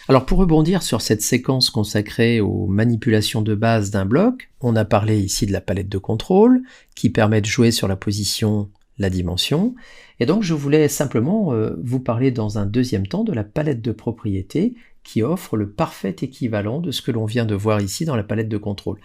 Alors pour rebondir sur cette séquence consacrée aux manipulations de base d'un bloc, on a parlé ici de la palette de contrôle qui permet de jouer sur la position, la dimension, et donc je voulais simplement vous parler dans un deuxième temps de la palette de propriétés qui offre le parfait équivalent de ce que l'on vient de voir ici dans la palette de contrôle.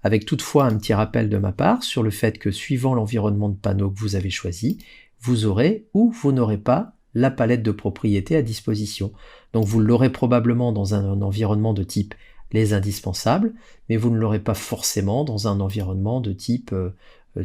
Avec toutefois un petit rappel de ma part sur le fait que suivant l'environnement de panneau que vous avez choisi, vous aurez ou vous n'aurez pas la palette de propriétés à disposition. Donc vous l'aurez probablement dans un environnement de type les indispensables, mais vous ne l'aurez pas forcément dans un environnement de type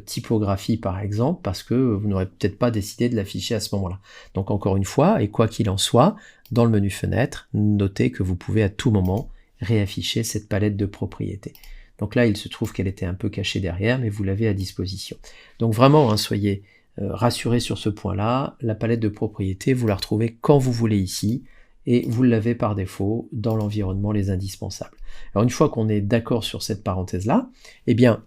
typographie par exemple, parce que vous n'aurez peut-être pas décidé de l'afficher à ce moment-là. Donc encore une fois, et quoi qu'il en soit, dans le menu fenêtre, notez que vous pouvez à tout moment réafficher cette palette de propriétés. Donc là, il se trouve qu'elle était un peu cachée derrière, mais vous l'avez à disposition. Donc vraiment, soyez rassurés sur ce point-là, la palette de propriétés, vous la retrouvez quand vous voulez ici, et vous l'avez par défaut dans l'environnement les indispensables. Alors une fois qu'on est d'accord sur cette parenthèse-là, eh bien,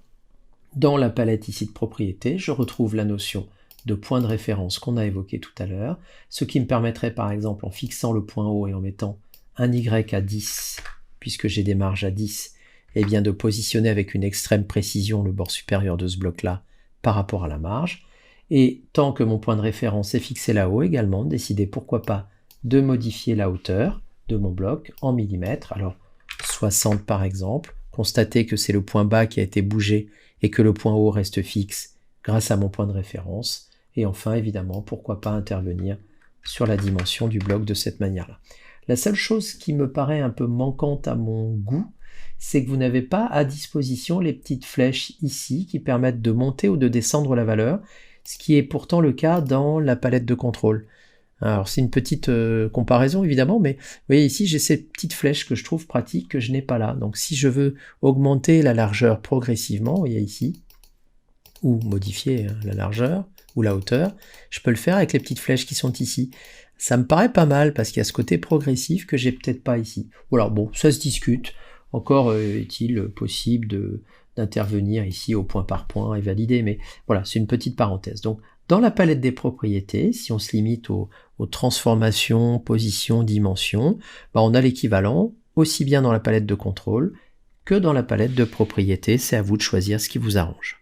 dans la palette ici de propriétés, je retrouve la notion de point de référence qu'on a évoqué tout à l'heure, ce qui me permettrait par exemple en fixant le point haut et en mettant un Y à 10, puisque j'ai des marges à 10, eh bien de positionner avec une extrême précision le bord supérieur de ce bloc-là par rapport à la marge, et tant que mon point de référence est fixé là-haut également, décider pourquoi pas de modifier la hauteur de mon bloc en millimètres, alors 60 par exemple, constatez que c'est le point bas qui a été bougé et que le point haut reste fixe grâce à mon point de référence, et enfin évidemment pourquoi pas intervenir sur la dimension du bloc de cette manière-là. La seule chose qui me paraît un peu manquante à mon goût, c'est que vous n'avez pas à disposition les petites flèches ici qui permettent de monter ou de descendre la valeur, ce qui est pourtant le cas dans la palette de contrôle. Alors c'est une petite comparaison évidemment, mais vous voyez ici j'ai ces petites flèches que je trouve pratiques que je n'ai pas là. Donc si je veux augmenter la largeur progressivement, vous voyez ici, ou modifier la largeur ou la hauteur, je peux le faire avec les petites flèches qui sont ici. Ça me paraît pas mal parce qu'il y a ce côté progressif que j'ai peut-être pas ici. Voilà, bon, ça se discute. Encore est-il possible d'intervenir ici au point par point et valider, mais voilà, c'est une petite parenthèse. Donc, dans la palette des propriétés, si on se limite aux transformations, positions, dimensions, on a l'équivalent aussi bien dans la palette de contrôle que dans la palette de propriétés. C'est à vous de choisir ce qui vous arrange.